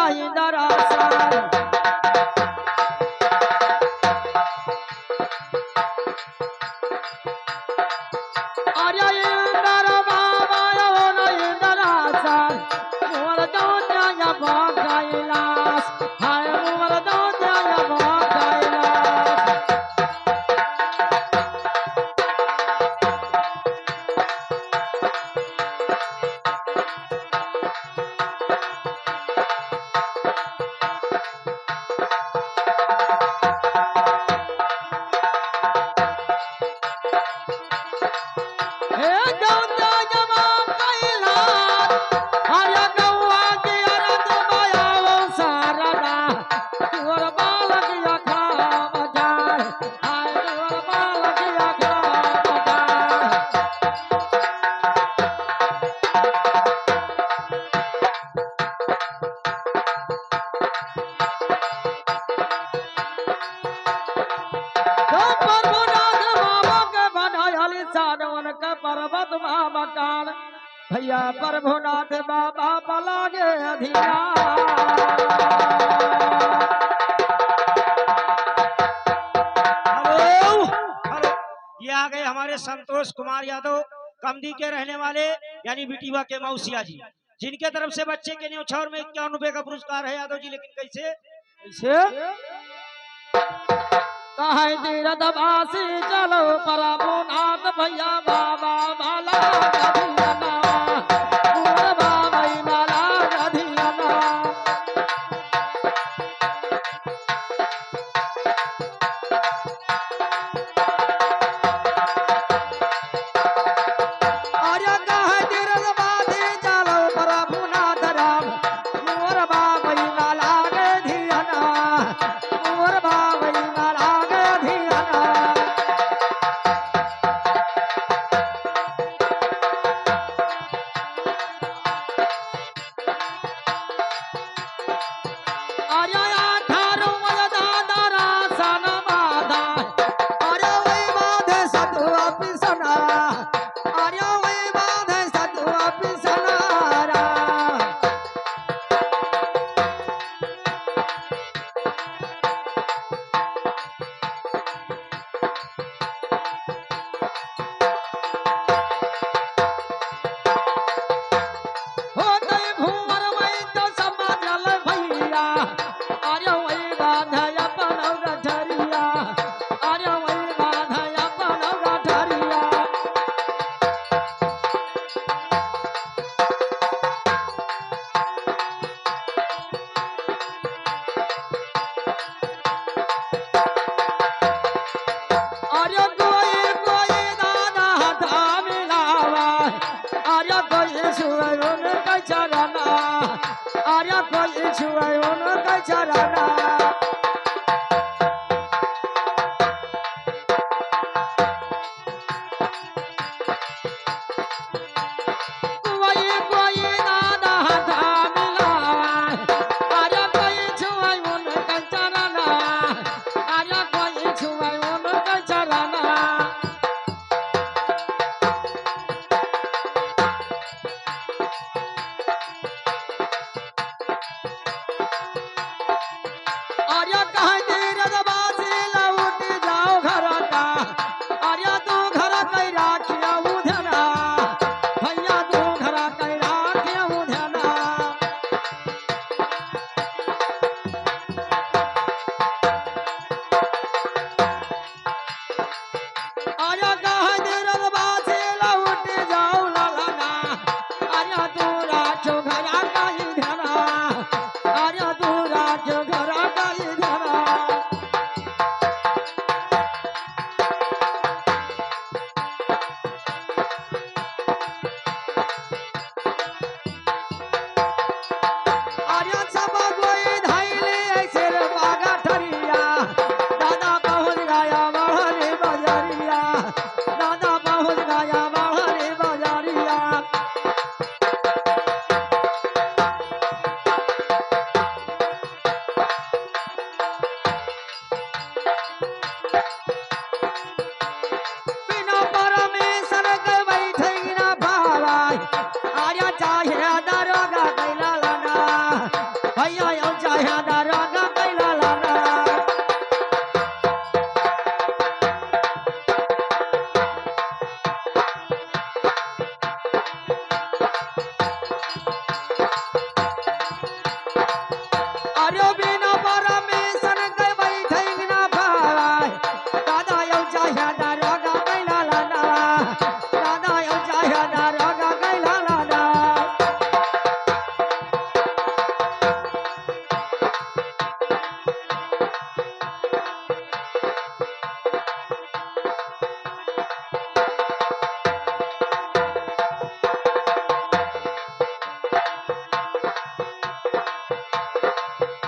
नहीं दरासन अरे इंदर बाबा यो नहीं दरासन मोर दौत्या या कैलाश हाय मोर दौत्या या कैलाश हे दौत्या या कैलाश हरे गौआ के अरद माया सारदा तोर बालक या खाम जाय हाय तोर बालक या खाम जाय तो प्रभुनाथ बाबा के बनायल सानवन के पर्वत महाकाल भैया प्रभुनाथ बाबा पलागे अधिया हेलो हेलो, ये आ गए हमारे संतोष कुमार यादव कमदी के रहने वाले यानी बिटिवा के मौसिया जी, जिनके तरफ से बच्चे के न्योछावर में 51 रुपए का पुरस्कार है यादव जी। लेकिन कैसे कैसे कहे तीरथ वासी चलो प्रभुनाथ भैया बाबा भला गधियाना मोर बाबा भला गधियाना अरे कहे तीरथ वासी चलो प्रभुनाथ राम मोर बाबा भला गधियाना मोर बाबा भला गधियाना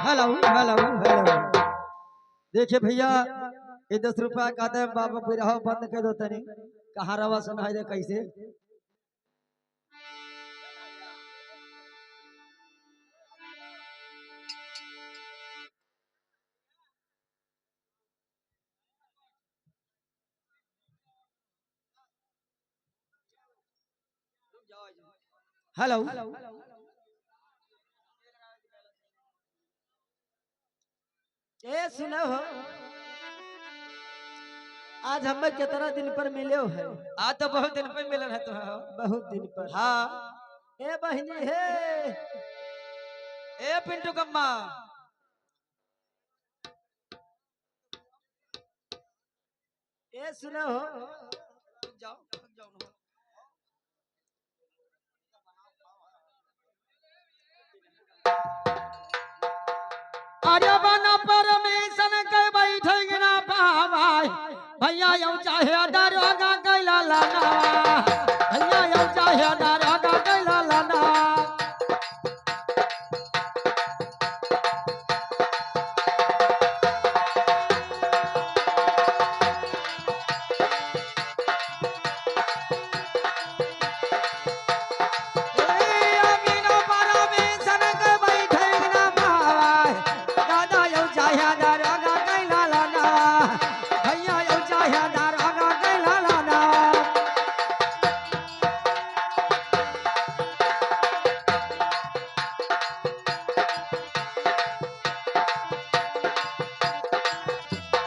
हेलो हेलो हेलो। देखिए भैया ये 10 रुपया का दे बाबा बिरहा बंद कर दो तनी। कहाँ रवा सुनाई दे कैसे। हेलो ए सुनो हो, आज हमें कितना दिन पर मिले हो है। आज तो बहुत दिन पे मिलन है तुम्हें। बहुत दिन पर। हाँ ए बहनी हे, ए पिंटू कम्मा। ए सुनो हो, जाओ जाओ ना। अरे बना परमेशन के बैठे ना पावाई भैया यौ चाहे दरोगा कैला लाना, भैया यौ चाहे दरोगा कैला लाना।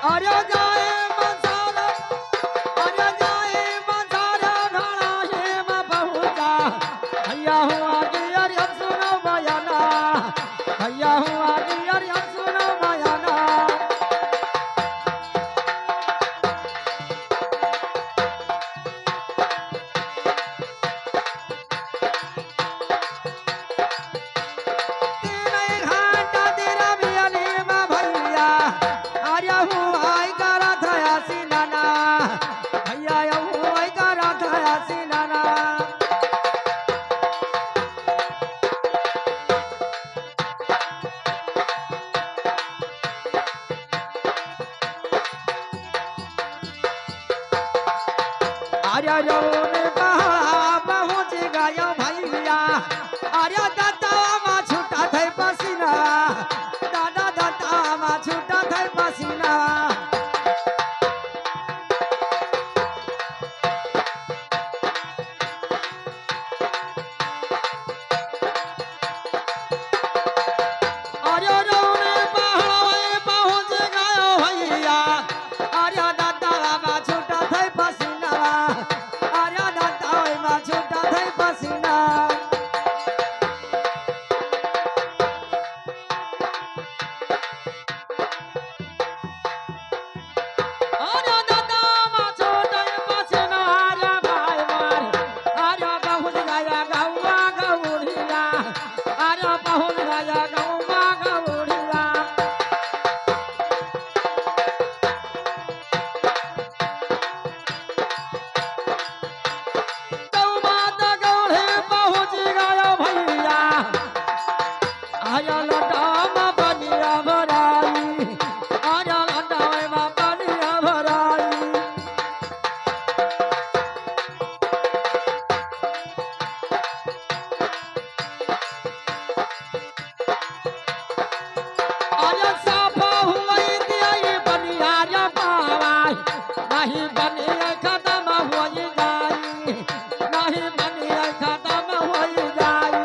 अरे जाए मसाला, अरे जाए मसाला ढाला हे मैं पहुंचा। भैया हूँ आगे अरे हम सुनो बयाना, भैया हूँ आगे अरे हम सुनो बयाना। तीन घंटा तेरा बियाली में भैया अरे हूँ आई करा था सीनाना, भैया हूँ आई करा था सीनाना। अरे रोने पहाड़ा पहुँच गया भैया, अरे दादा मा छूटा थे पसीना, दादा दादा मा छूटा थे पसीना। अरे रोने पहाड़ा पहुँच गया भैया, अरे दादा मा छूटा थे पसीना, अरे दादा मा छूटा थे पसीना। अरे दादा मा छूटा पसीना, अरे भाई मारे, अरे पहुँच गया गौवा गौरिया, अरे पहुँच गया गौवा गौरिया। गौवा तो गौड़े पहुँच गया भैया, आया लटा मा बनिया भराई, आया लटा मा बनिया भराई। अरे साफा हुई दिया बनिया रे पावाई, नहीं बनिया खत्म हो जाई, नहीं बनिया खत्म हो जाई।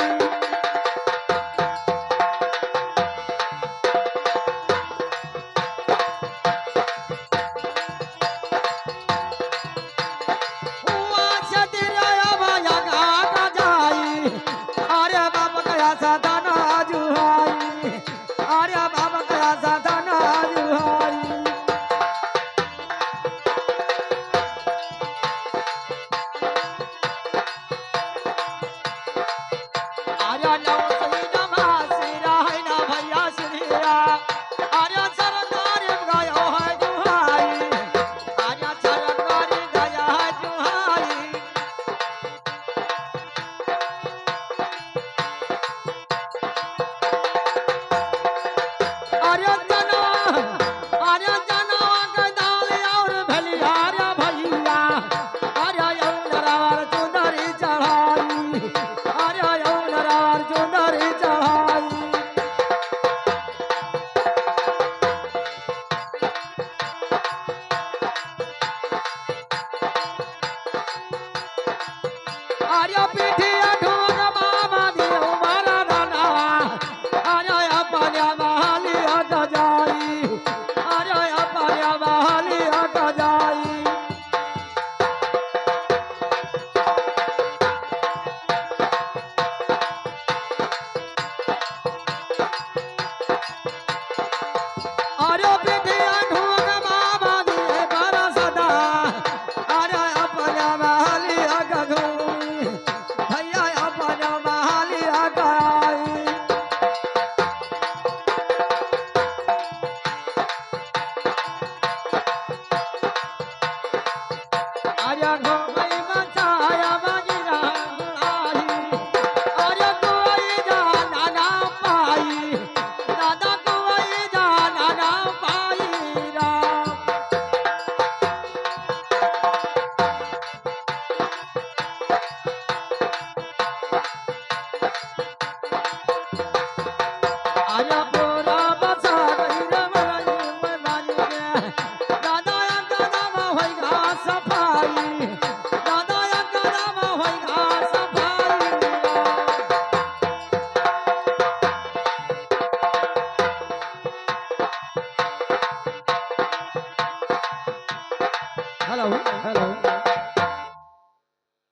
हेलो हेलो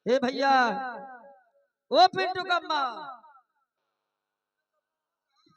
ए भैया ओ पिंटू कम्मा